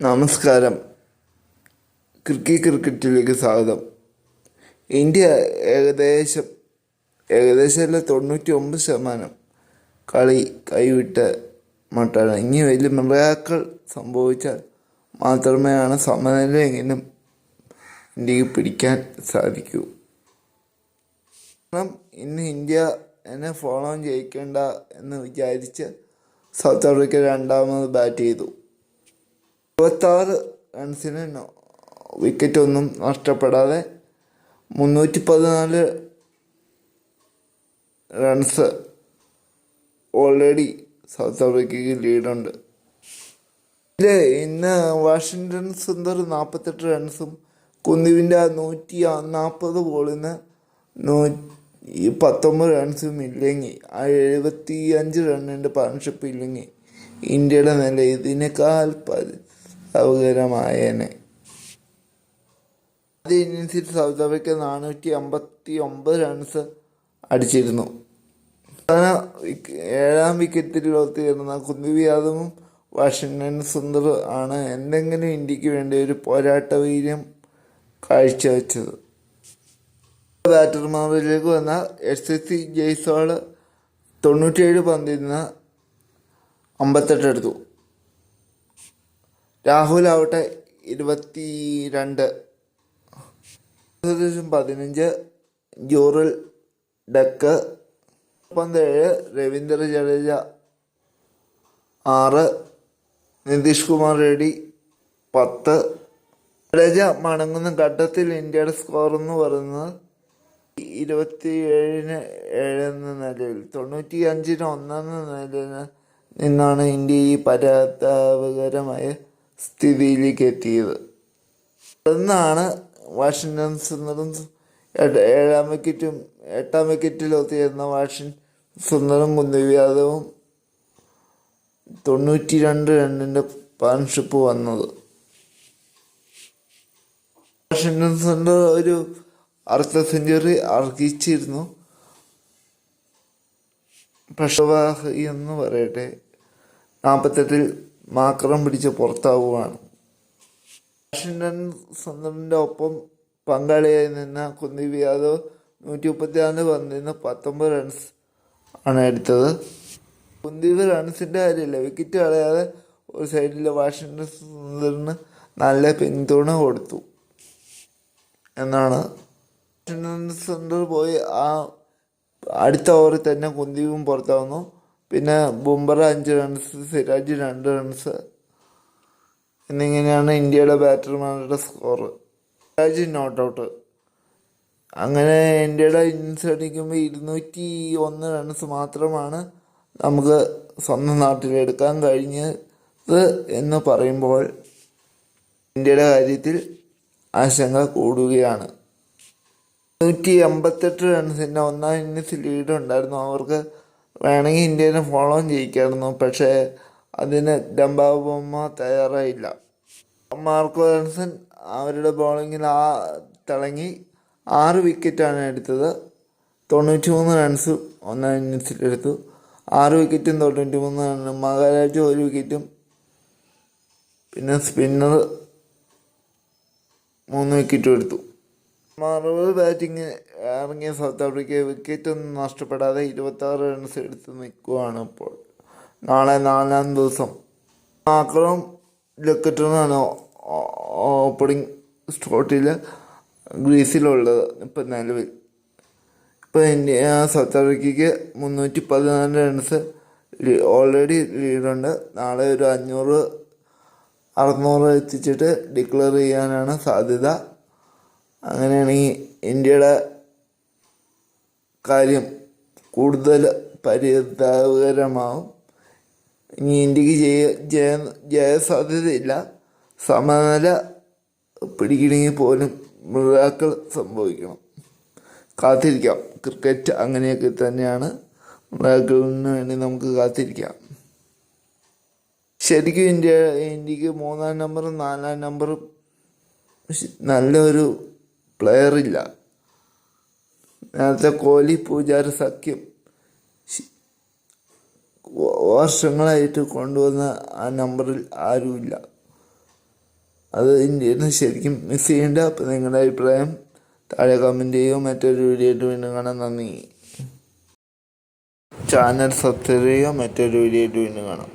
നമസ്കാരം. ക്രിക്കറ്റിലേക്ക് സ്വാഗതം. ഇന്ത്യ ഏകദേശം 99% കളി കൈവിട്ട മട്ടാണ്. ഇനി വലിയ മിറാക്കിൾ സംഭവിച്ചാൽ മാത്രമേയാണ് സമനിലയെങ്കിലും ഇന്ത്യക്ക് പിടിക്കാൻ സാധിക്കൂ. കാരണം ഇന്ന് ഇന്ത്യ എന്നെ ഫോളോ ജയിക്കേണ്ട എന്ന് വിചാരിച്ച് സൗത്ത് ആഫ്രിക്ക രണ്ടാമത് ബാറ്റ് ചെയ്തു. 26 റൺസിന് വിക്കറ്റൊന്നും നഷ്ടപ്പെടാതെ 314 റൺസ് ഓൾറെഡി സൗത്ത് ആഫ്രിക്കയ്ക്ക് ലീഡുണ്ട്. ഇന്ന് വാഷിങ്ടൺ സുന്ദർ 48 റൺസും കുന്തിവിൻ്റെ 140 ബോളിന് 19 റൺസും ഇല്ലെങ്കിൽ 75 റണ്ണിൻ്റെ പാർട്ണർഷിപ്പ് ഇല്ലെങ്കിൽ ഇന്ത്യയുടെ നില ഇതിനേക്കാൾ പരിതാപകരമായേനെ. ആദ്യ ഇന്നിങ്സിൽ സൗത്ത് ആഫ്രിക്ക 459 റൺസ് അടിച്ചിരുന്നു. 7ാം വിക്കറ്റിൽ ഒത്തുയർന്ന കുൽദീപ് യാദവും വാഷിങ്ടൺ സുന്ദർ ആണ് എന്തെങ്കിലും ഇന്ത്യക്ക് വേണ്ടി ഒരു പോരാട്ട വീര്യം കാഴ്ചവെച്ചത്. ബാറ്റർമാരിലേക്ക് വന്ന SSC ജയ്സ്വാൾ 97 പന്തിൽ നിന്ന് 58 എടുത്തു. രാഹുൽ ആവട്ടെ 22, 15 ജോറൽ ഡക്ക് 7, രവീന്ദ്ര ജഡേജ 6, നിതീഷ് കുമാർ റെഡ്ഡി 10. ജഡേജ മടങ്ങുന്ന ഘട്ടത്തിൽ ഇന്ത്യയുടെ സ്കോർ എന്ന് പറയുന്നത് 27-7 എന്ന നിലയിൽ 95-1 എന്ന നിലയിൽ നിന്നാണ് ഇന്ത്യ ഈ പരിതാപകരമായ സ്ഥിതിയിലേക്ക് എത്തിയത്. എന്നാണ് വാഷിങ്ടൺ സുന്ദറും 8ാം വിക്കറ്റിൽ ഒത്തുചേർന്ന വാഷിങ്ടൺ സുന്ദറും കുൽദീപ് യാദവും 92 റണ്ണിൻ്റെ പാർട്ണർഷിപ്പ് വന്നത്. വാഷിങ്ടൺ സുന്ദർ ഒരു അർദ്ധ സെഞ്ചുറി അർഹിച്ചിരുന്നു. പക്ഷവാഹി എന്ന് പറയട്ടെ 48 മാക്രം പിടിച്ച് പുറത്താവുകയാണ്. വാഷിങ്ടൺ സുന്ദറിൻ്റെ ഒപ്പം പങ്കാളിയായി നിന്ന കുൽദീപ് യാദവ് 134 പന്തിൽ നിന്ന് 19 റൺസ് ആണ് എടുത്തത്. കുൽദീപ് റൺസിൻ്റെ കാര്യമില്ല, വിക്കറ്റ് കളയാതെ ഒരു സൈഡിൽ വാഷിങ്ടൺ സുന്ദറിന് നല്ല പിന്തുണ കൊടുത്തു എന്നാണ്. വാഷിങ്ടൺ സുന്ദർ പോയി അടുത്ത ഓവറിൽ തന്നെ കുൽദീപും പുറത്താവുന്നു. പിന്നെ ബുംറ 5 റൺസ്, സിരാജ് 2 റൺസ് എന്നിങ്ങനെയാണ് ഇന്ത്യയുടെ ബാറ്റർമാരുടെ സ്കോർ. Siraj not out. അങ്ങനെ ഇന്ത്യയുടെ ഇന്നിങ്സ് അടിക്കുമ്പോൾ 201 റൺസ് മാത്രമാണ് നമുക്ക് സ്വന്തം നാട്ടിലെടുക്കാൻ കഴിഞ്ഞത് എന്ന് പറയുമ്പോൾ ഇന്ത്യയുടെ കാര്യത്തിൽ ആശങ്ക കൂടുകയാണ്. 188 റൺസിൻ്റെ 1ാം ഇന്നിങ്സ് ലീഡ് ഉണ്ടായിരുന്നു. അവർക്ക് വേണമെങ്കിൽ ഇന്ത്യനെ ഫോളോ ചെയ്യിക്കായിരുന്നു. പക്ഷേ അതിന് ഡംബാബമ്മ തയ്യാറായില്ല. മാർക്കോ റൺസൺ അവരുടെ ബോളിങ്ങിൽ തിളങ്ങി 6 വിക്കറ്റാണ് എടുത്തത്. 93 റൺസ് 1ാം ഇന്നിങ്സിലെടുത്തു. 6 വിക്കറ്റും 93 റണ്ണും. മഹാരാജ് 1 വിക്കറ്റും. പിന്നെ സ്പിന്നർ 3 വിക്കറ്റും എടുത്തു. മറുപടി ബാറ്റിംഗ് ഇറങ്ങിയ സൗത്ത് ആഫ്രിക്ക വിക്കറ്റൊന്നും നഷ്ടപ്പെടാതെ 26 റൺസ് എടുത്ത് നിൽക്കുകയാണ് ഇപ്പോൾ. നാളെ 4ാം ദിവസം മാക്രം ലക്കറ്റനാണ് ഓപ്പണിംഗ് സ്ലോട്ടിൽ ഗ്രീസിലുള്ളത്. ഇപ്പം നിലവിൽ ഇന്ത്യ സൗത്ത് ആഫ്രിക്കയ്ക്ക് 314 റൺസ് ഓൾറെഡി ലീഡുണ്ട്. നാളെ ഒരു 500-600 എത്തിച്ചിട്ട് ഡിക്ലെയർ ചെയ്യാനാണ് സാധ്യത. അങ്ങനെയാണെങ്കിൽ ഇന്ത്യയുടെ കാര്യം കൂടുതൽ പരിതാപകരമാവും. ഇനി ഇന്ത്യക്ക് ജയസാധ്യതയില്ല. സമനില പിടിക്കണമെങ്കിൽ പോലും മിറാക്കിൾ സംഭവിക്കണം. കാത്തിരിക്കാം. ക്രിക്കറ്റ് അങ്ങനെയൊക്കെ തന്നെയാണ്. മിറാക്കിളിന് വേണ്ടി നമുക്ക് കാത്തിരിക്കാം. ശരിക്കും ഇന്ത്യക്ക് 3ാം നമ്പറും 4ാം നമ്പറും നല്ലൊരു പ്ലെയറില്ല. നേരത്തെ കോഹ്ലി പൂജാര സഖ്യം വർഷങ്ങളായിട്ട് കൊണ്ടുവന്ന ആ നമ്പറിൽ ആരുമില്ല. അത് ഇന്ത്യയിൽ ശരിക്കും മിസ് ചെയ്യേണ്ട. അപ്പോൾ നിങ്ങളുടെ അഭിപ്രായം താഴെ കമൻറ്റ് ചെയ്യുക. മറ്റൊരു വീഡിയോ ആയിട്ട് വീണ്ടും കാണാം. നന്ദി. ചാനൽ സബ്സ്ക്രൈബ് ചെയ്യുക. മറ്റൊരു വീഡിയോ ആയിട്ട് വീണ്ടും കാണാം.